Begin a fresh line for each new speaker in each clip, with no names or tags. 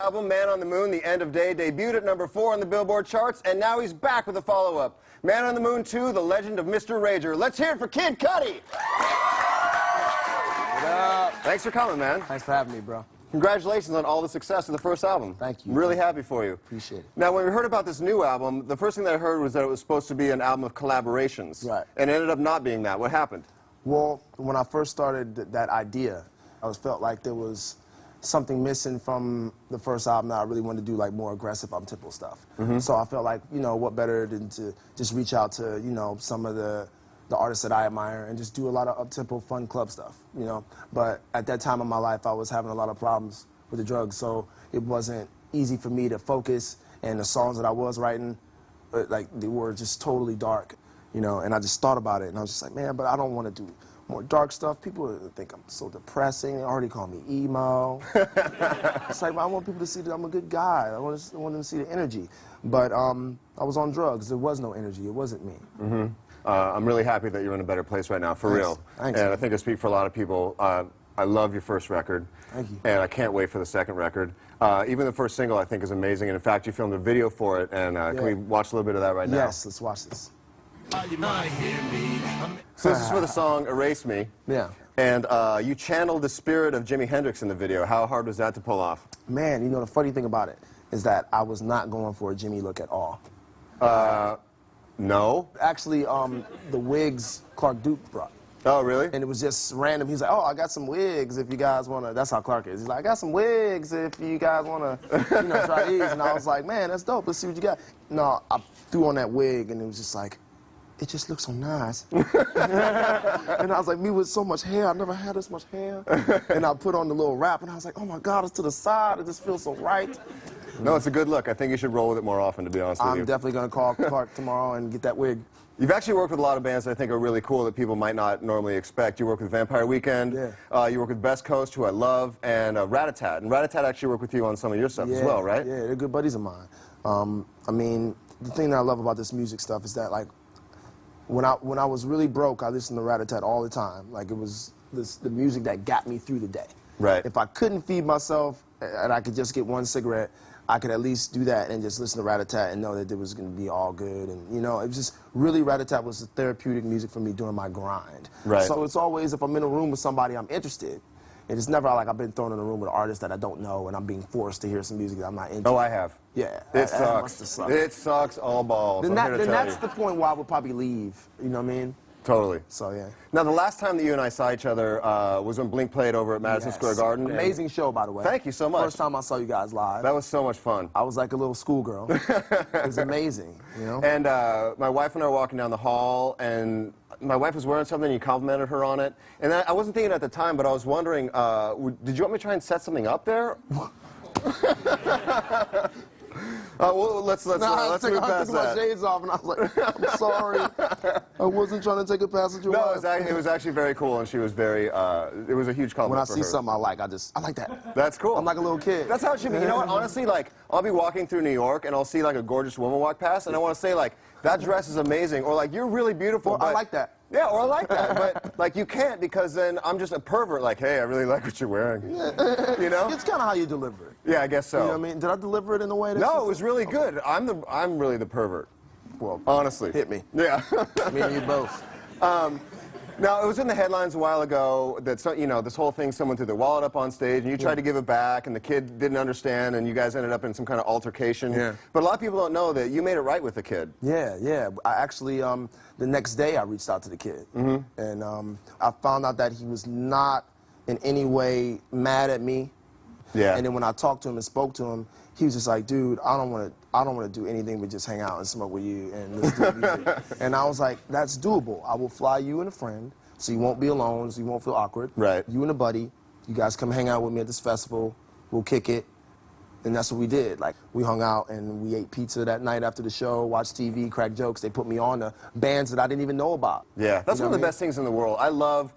Album Man on the Moon, The End of Day, debuted at #4 on the Billboard charts, and now he's back with a follow-up. Man on the Moon 2, The Legend of Mr. Rager. Let's hear it for Kid Cudi!
What up?
Thanks for coming, man.
Thanks for having me, bro.
Congratulations on all the success of the first album.
Thank you.
I'm really happy for you.
Appreciate it.
Now, when we heard about this new album, the first thing that I heard was that it was supposed to be an album of collaborations.
Right.
And it ended up not being that. What happened?
Well, when I first started that idea, I felt like there was something missing from the first album that I really wanted to do, like more aggressive up-tempo stuff. So I felt like, you know, what better than to just reach out to, you know, some of the artists that I admire and just do a lot of up-tempo fun club stuff, you know. But at that time of my life, I was having a lot of problems with the drugs, so it wasn't easy for me to focus, and the songs that I was writing, like, they were just totally dark, you know, and I just thought about it, and I was just like, man, but I don't want to do more dark stuff. People think I'm so depressing. They already call me emo. It's like, I want people to see that I'm a good guy. I want them to see the energy. But I was on drugs. There was no energy. It wasn't me.
I'm really happy that you're in a better place right now, for real.
Thanks.
And I think I speak for a lot of people. I love your first record.
Thank you.
And I can't wait for the second record. Even the first single, I think, is amazing. And in fact, you filmed a video for it. And can we watch a little bit of that right now?
Yes, let's watch this.
So this is for the song Erase Me.
Yeah.
And you channeled the spirit of Jimi Hendrix in the video. How hard was that to pull off?
Man, you know, the funny thing about it is that I was not going for a Jimmy look at all.
No?
Actually, the wigs Clark Duke brought.
Oh, really?
And it was just random. He's like, oh, I got some wigs if you guys want to. That's how Clark is. He's like, I got some wigs if you guys want to, you know, try these. And I was like, man, that's dope. Let's see what you got. No, I threw on that wig, and it was just like, it just looks so nice. And I was like, me with so much hair, I never had this much hair. And I put on the little wrap, and I was like, oh my God, it's to the side. It just feels so right.
No, it's a good look. I think you should roll with it more often, to be honest with you.
I'm definitely going to call Clark tomorrow and get that wig.
You've actually worked with a lot of bands that I think are really cool that people might not normally expect. You work with Vampire Weekend, you work with Best Coast, who I love, and Rat-a-Tat. And Rat-a-Tat actually worked with you on some of your stuff as well, right?
Yeah, they're good buddies of mine. I mean, the thing that I love about this music stuff is that, like, when I was really broke, I listened to Rat-a-Tat all the time. Like, it was the music that got me through the day.
Right.
If I couldn't feed myself and I could just get one cigarette, I could at least do that and just listen to Rat-a-Tat and know that it was going to be all good. And, you know, it was just really, Rat-a-Tat was the therapeutic music for me during my grind.
Right.
So it's always, if I'm in a room with somebody, I'm interested. And it's never like I've been thrown in a room with an artist that I don't know and I'm being forced to hear some music that I'm not into.
Oh, I have.
Yeah.
It sucks. It sucks all balls.
Then that's the point where I would probably leave. You know what I mean?
Totally.
So, yeah.
Now, the last time that you and I saw each other was when Blink played over at Madison Square Garden.
Amazing show, by the way.
Thank you so much.
First time I saw you guys live.
That was so much fun.
I was like a little schoolgirl. It was amazing, you know?
And my wife and I were walking down the hall, and my wife was wearing something, and you complimented her on it. And I wasn't thinking at the time, but I was wondering, did you want me to try and set something up there? Well, let's move past that.
I took my shades off, and I was like, I'm sorry. I wasn't trying to take it past your wife.
No, it was actually very cool, and she was very, it was a huge compliment
When I
for
see
her.
something I like, I like that.
That's cool.
I'm like a little kid.
That's how it should be. You know what, honestly, like, I'll be walking through New York, and I'll see, like, a gorgeous woman walk past, and I want to say, like, that dress is amazing, or, like, you're really beautiful.
Or, I like that.
Yeah, or I like that, but, like, you can't, because then I'm just a pervert, like, hey, I really like what you're wearing. You know?
It's kind of how you deliver it.
Yeah, I guess so.
You know what I mean? Did I deliver it in a way that...
No, it was really good. I'm really the pervert.
Well,
honestly.
Hit me.
Yeah.
Me and you both.
Now, it was in the headlines a while ago that, you know, this whole thing, someone threw their wallet up on stage, and you tried to give it back, and the kid didn't understand, and you guys ended up in some kind of altercation.
Yeah.
But a lot of people don't know that you made it right with the kid.
Yeah, yeah. I actually, the next day, I reached out to the kid. And I found out that he was not in any way mad at me.
Yeah.
And then when I talked to him and spoke to him, he was just like, dude, I don't want to do anything but just hang out and smoke with you and listen to music. And I was like, that's doable. I will fly you and a friend, so you won't be alone, so you won't feel awkward.
Right.
You and a buddy, you guys come hang out with me at this festival. We'll kick it. And that's what we did. Like, we hung out and we ate pizza that night after the show, watched TV, cracked jokes. They put me on to bands that I didn't even know about.
Yeah, that's one of the best things in the world. I love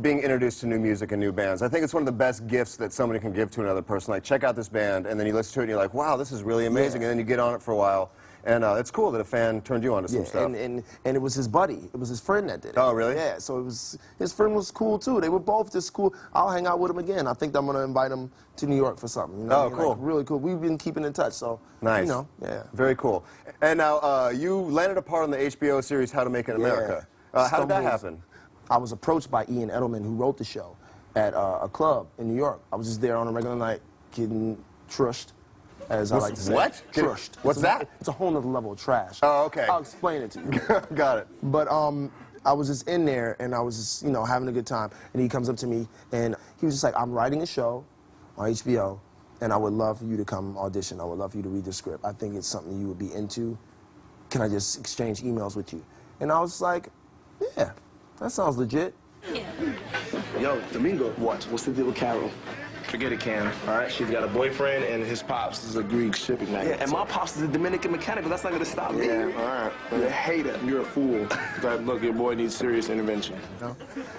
being introduced to new music and new bands. I think it's one of the best gifts that somebody can give to another person. Like, check out this band, and then you listen to it, and you're like, wow, this is really amazing, and then you get on it for a while. And it's cool that a fan turned you on to some stuff.
And it was his buddy. It was his friend that did it.
Oh, really?
Yeah, so it was, his friend was cool, too. They were both just cool. I'll hang out with him again. I think I'm going to invite him to New York for something. You know?
Oh, cool.
Like, really cool. We've been keeping in touch, so,
nice.
You know, yeah.
Very cool. And now, you landed a part on the HBO series How to Make It in America. How did that happen?
I was approached by Ian Edelman, who wrote the show, at a club in New York. I was just there on a regular night getting trushed. As I like to say.
What?
Trushed.
What's that?
It's a whole nother level of trash.
Oh, okay.
I'll explain it to you.
Got it.
But I was just in there, and I was just, you know, having a good time. And he comes up to me, and he was just like, I'm writing a show on HBO, and I would love for you to come audition. I would love for you to read the script. I think it's something you would be into. Can I just exchange emails with you? And I was like, yeah, that sounds legit.
Yeah.
Yo, Domingo, what's the deal with Carol? Forget it, Cam. All right, she's got a boyfriend, and his pops is a Greek shipping magnate.
Yeah, and my pops is a Dominican mechanic, but that's not gonna stop me.
Yeah, all right. You're a hater. You're a fool. But look, your boy needs serious intervention.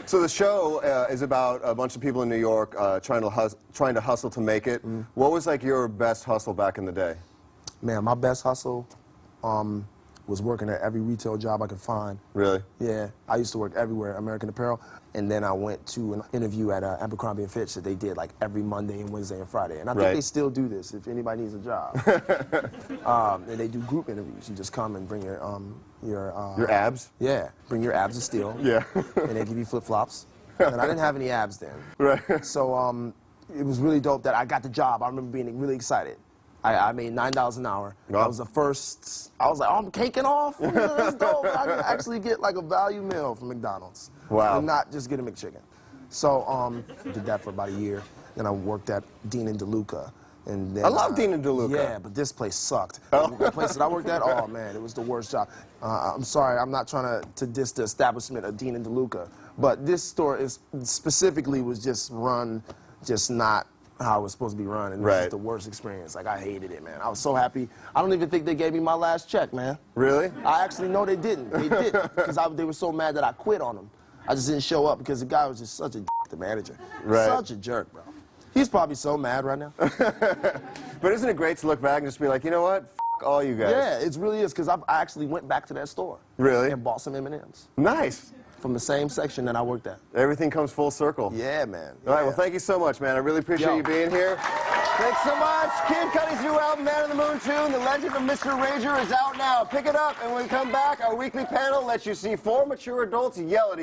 So the show is about a bunch of people in New York trying to hustle to make it. What was like your best hustle back in the day?
Man, my best hustle was working at every retail job I could find.
Really?
Yeah, I used to work everywhere, American Apparel, and then I went to an interview at Abercrombie & Fitch that they did like every Monday and Wednesday and Friday, and I think they still do this if anybody needs a job. And they do group interviews. You just come and bring your
abs?
Yeah, bring your abs of steel.
Yeah.
And they give you flip-flops. And I didn't have any abs then.
Right.
So it was really dope that I got the job. I remember being really excited. I made $9 an hour.
Wow.
That was the first, I was like, oh, I'm caking off? That's dope. I can actually get like a value meal from McDonald's.
Wow.
And not just get a McChicken. So did that for about a year. Then I worked at Dean and DeLuca. And then,
I love Dean and DeLuca.
Yeah, but this place sucked.
Oh.
The place that I worked at, oh man, it was the worst job. I'm sorry, I'm not trying to diss the establishment of Dean and DeLuca, but this store specifically was just run, just not how it was supposed to be run, and this is the worst experience. Like, I hated it, man. I was so happy. I don't even think they gave me my last check, man.
Really?
I actually know they didn't. They didn't, because they were so mad that I quit on them. I just didn't show up because the guy was just such a the manager.
Right.
Such a jerk, bro. He's probably so mad right now.
But isn't it great to look back and just be like, you know what? F all you guys.
Yeah, it really is, because I actually went back to that store.
Really?
And bought some M&Ms.
Nice.
From the same section that I worked at.
Everything comes full circle.
Yeah, man.
All right, well, thank you so much, man. I really appreciate you being here. Thanks so much. Kid Cudi's new album, Man on the Moon tune, The Legend of Mr. Rager, is out now. Pick it up, and when we come back, our weekly panel lets you see 4 mature adults yell at each other.